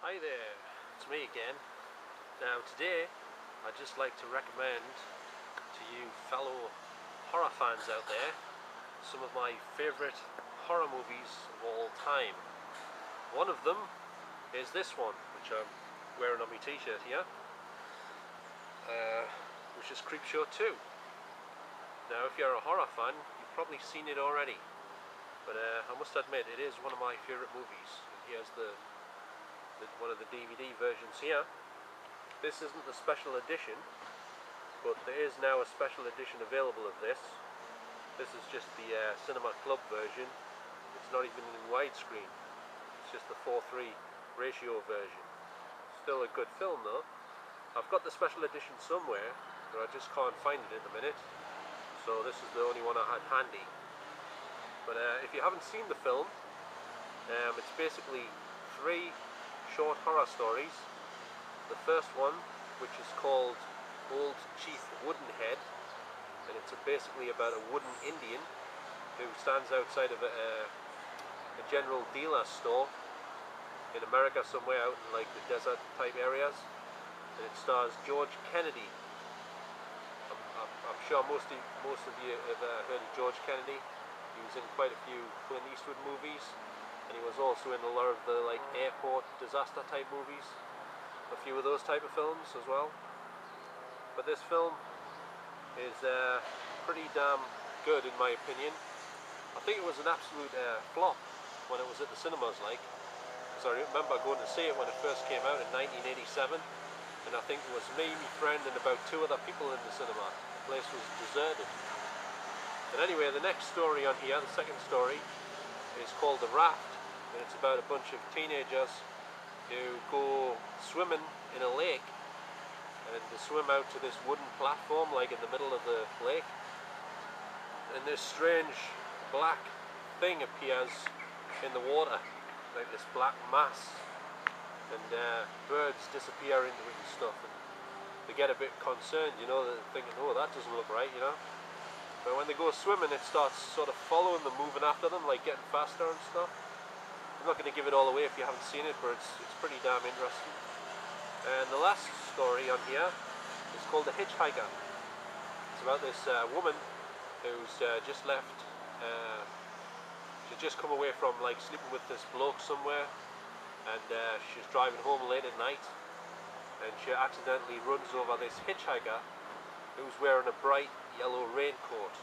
Hi there, it's me again. Now today I'd just like to recommend to you fellow horror fans out there some of my favourite horror movies of all time. One of them is this one, which I'm wearing on my t-shirt here, which is Creepshow 2. Now if you're a horror fan, you've probably seen it already, but I must admit it is one of my favourite movies. And here's one of the DVD versions here. This isn't the special edition, but there is now a special edition available of this. This is just the Cinema Club version. It's not even in widescreen. It's just the 4:3 ratio version. Still a good film though. I've got the special edition somewhere, but I just can't find it at the minute. So this is the only one I had handy. But if you haven't seen the film, it's basically 3 short horror stories. The first one, which is called Old Chief Woodenhead, and it's basically about a wooden Indian who stands outside of a general dealer store in America somewhere out in like the desert type areas, and it stars George Kennedy. I'm sure most of you have heard of George Kennedy. He was in quite a few Clint Eastwood movies, and he was also in a lot of the like airport disaster type movies, a few of those type of films as well. But this film is pretty damn good in my opinion. I think it was an absolute flop when it was at the cinemas, because I remember going to see it when it first came out in 1987, and I think it was me, my friend, and about 2 other people in the cinema. The place was deserted. And anyway, the next story on here, the second story, is called The Raft, and it's about a bunch of teenagers who go swimming in a lake, and they swim out to this wooden platform like in the middle of the lake, and this strange black thing appears in the water, like this black mass, and birds disappear into it and stuff, and they get a bit concerned, they're thinking, oh, that doesn't look right, But when they go swimming, it starts sort of following them, moving after them, like getting faster and stuff. I'm not going to give it all away if you haven't seen it, but it's pretty damn interesting. And the last story on here is called The Hitchhiker. It's about this woman who's just left. She's just come away from like sleeping with this bloke somewhere, and she's driving home late at night, and she accidentally runs over this hitchhiker who's wearing a bright yellow raincoat.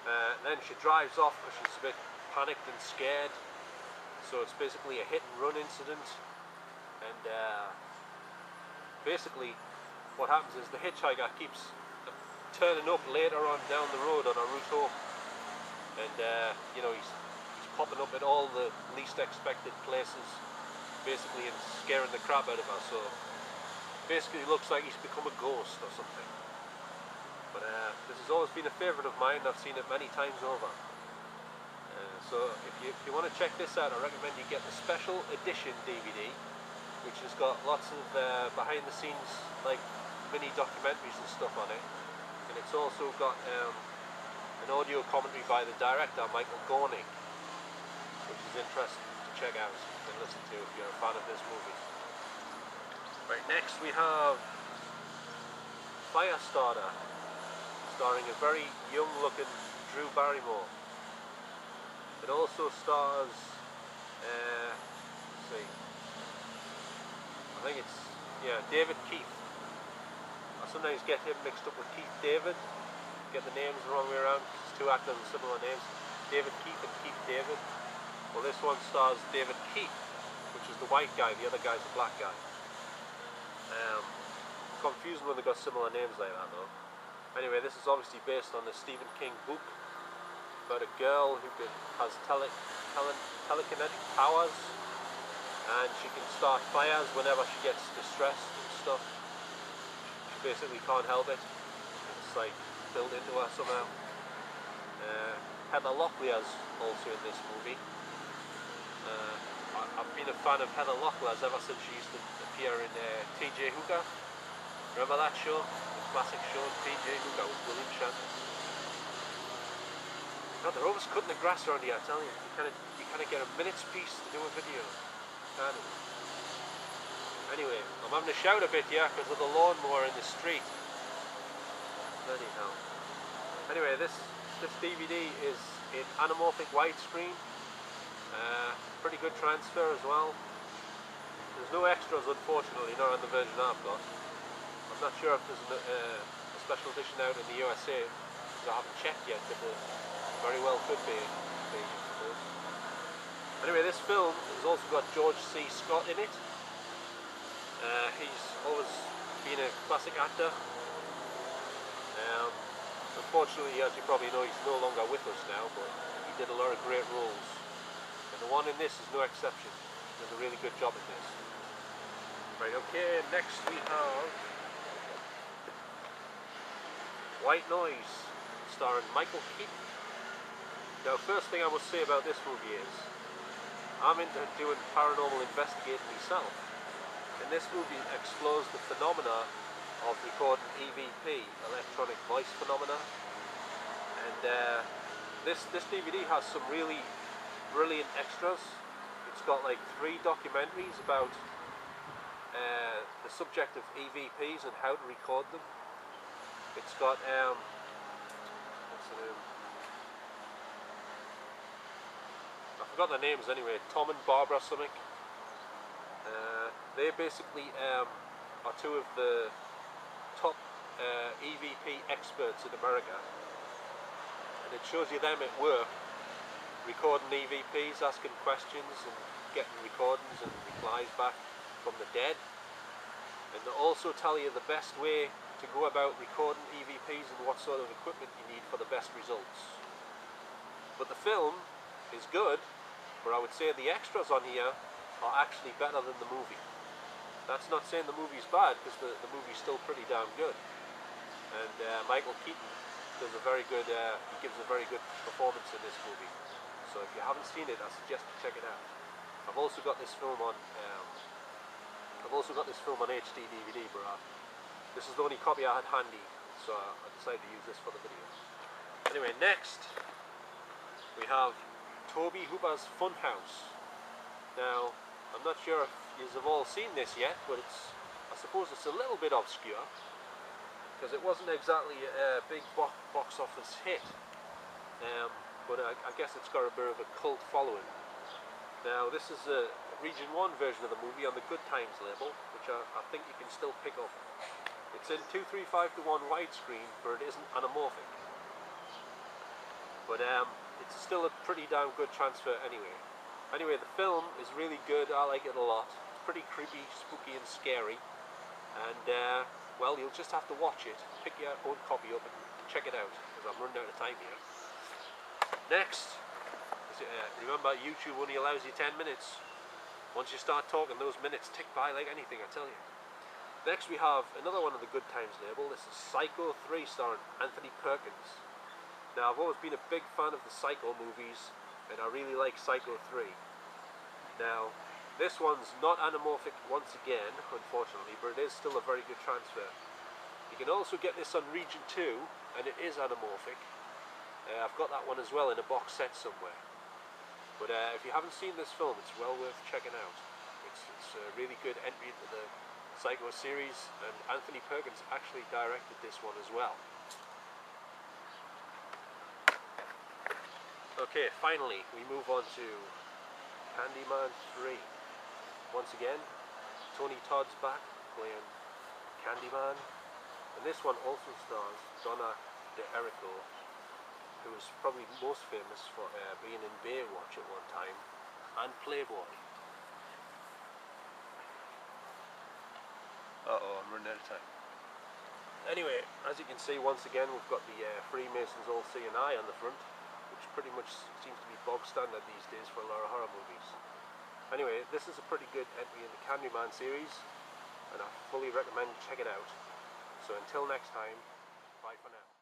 And then she drives off because she's a bit panicked and scared. So it's basically a hit and run incident, and basically what happens is the hitchhiker keeps turning up later on down the road on a route home, and he's popping up at all the least expected places, basically, and scaring the crap out of her. So basically it looks like he's become a ghost or something. But this has always been a favourite of mine. I've seen it many times over. So if you want to check this out, I recommend you get the special edition DVD, which has got lots of behind the scenes like mini documentaries and stuff on it, and it's also got an audio commentary by the director Michael Gorning, which is interesting to check out and listen to if you're a fan of this movie. Right, next we have Firestarter, starring a very young looking Drew Barrymore. It also stars, let's see, I think it's, David Keith. I sometimes get him mixed up with Keith David, get the names the wrong way around, because it's 2 actors with similar names, David Keith and Keith David. Well, this one stars David Keith, which is the white guy, the other guy's the black guy. Confusing when they got similar names like that though. Anyway, this is obviously based on the Stephen King book about a girl who has telekinetic powers, and she can start fires whenever she gets distressed and stuff. She basically can't help it. It's like built into her somehow. Heather Locklear's also in this movie. I've been a fan of Heather Locklear's ever since she used to appear in T.J. Hooker. Remember that show? The classic show, T.J. Hooker with William Shatner. God, they're always cutting the grass around here, I tell you. You kind of get a minute's piece to do a video. Kind of. Anyway, I'm having to shout a bit here because of the lawnmower in the street. Bloody hell. Anyway, this DVD is in anamorphic widescreen. Pretty good transfer as well. There's no extras, unfortunately, not on the version I've got. I'm not sure if there's a special edition out in the USA, because I haven't checked yet, but there very well could be, I suppose. Anyway, this film has also got George C. Scott in it. He's always been a classic actor. Unfortunately, as you probably know, he's no longer with us now, but he did a lot of great roles. And the one in this is no exception. He does a really good job in this. Right, okay, next we have White Noise, starring Michael Keaton. Now, first thing I must say about this movie is, I'm into doing paranormal investigating myself. And this movie explores the phenomena of recording EVP, electronic voice phenomena. And this DVD has some really brilliant extras. It's got like 3 documentaries about the subject of EVPs and how to record them. It's got what's the name? I forgot their names anyway. Tom and Barbara something. They basically are 2 of the top EVP experts in America, and it shows you them at work recording EVPs, asking questions and getting recordings and replies back from the dead. And they also tell you the best way to go about recording EVPs and what sort of equipment you need for the best results. But the film is good, but I would say the extras on here are actually better than the movie. That's not saying the movie's bad, because the movie's still pretty damn good. And Michael Keaton does a very good, he gives a very good performance in this movie. So if you haven't seen it, I suggest you check it out. I've also got this film on HD DVD, but this is the only copy I had handy, so I decided to use this for the video. Anyway, next we have Tobe Hooper's Funhouse. Now, I'm not sure if you have all seen this yet, but I suppose it's a little bit obscure, because it wasn't exactly a big box office hit, but I guess it's got a bit of a cult following. Now, this is a Region 1 version of the movie on the Good Times label, which I think you can still pick up. It's in 2:3:5:1 widescreen, but it isn't anamorphic. But it's still a pretty damn good transfer anyway. Anyway, the film is really good. I like it a lot. It's pretty creepy, spooky and scary. And, well, you'll just have to watch it. Pick your own copy up and check it out, because I'm running out of time here. Next, remember, YouTube only allows you 10 minutes. Once you start talking, those minutes tick by like anything, I tell you. Next, we have another one of the Good Times label. This is Psycho 3, starring Anthony Perkins. Now, I've always been a big fan of the Psycho movies, and I really like Psycho 3. Now, this one's not anamorphic once again, unfortunately, but it is still a very good transfer. You can also get this on Region 2, and it is anamorphic. I've got that one as well in a box set somewhere. But if you haven't seen this film, it's well worth checking out. It's a really good entry into the Psycho series, and Anthony Perkins actually directed this one as well. Okay, finally, we move on to Handyman 3. Once again, Tony Todd's back playing Candyman, and this one also stars Donna DeErico, who is probably most famous for being in Baywatch at one time, and Playboy. Uh-oh, I'm running out of time. Anyway, as you can see, once again, we've got the Freemasons all seeing eye on the front, which pretty much seems to be bog standard these days for a lot of horror movies. Anyway, this is a pretty good entry in the Candyman series, and I fully recommend you check it out. So until next time, bye for now.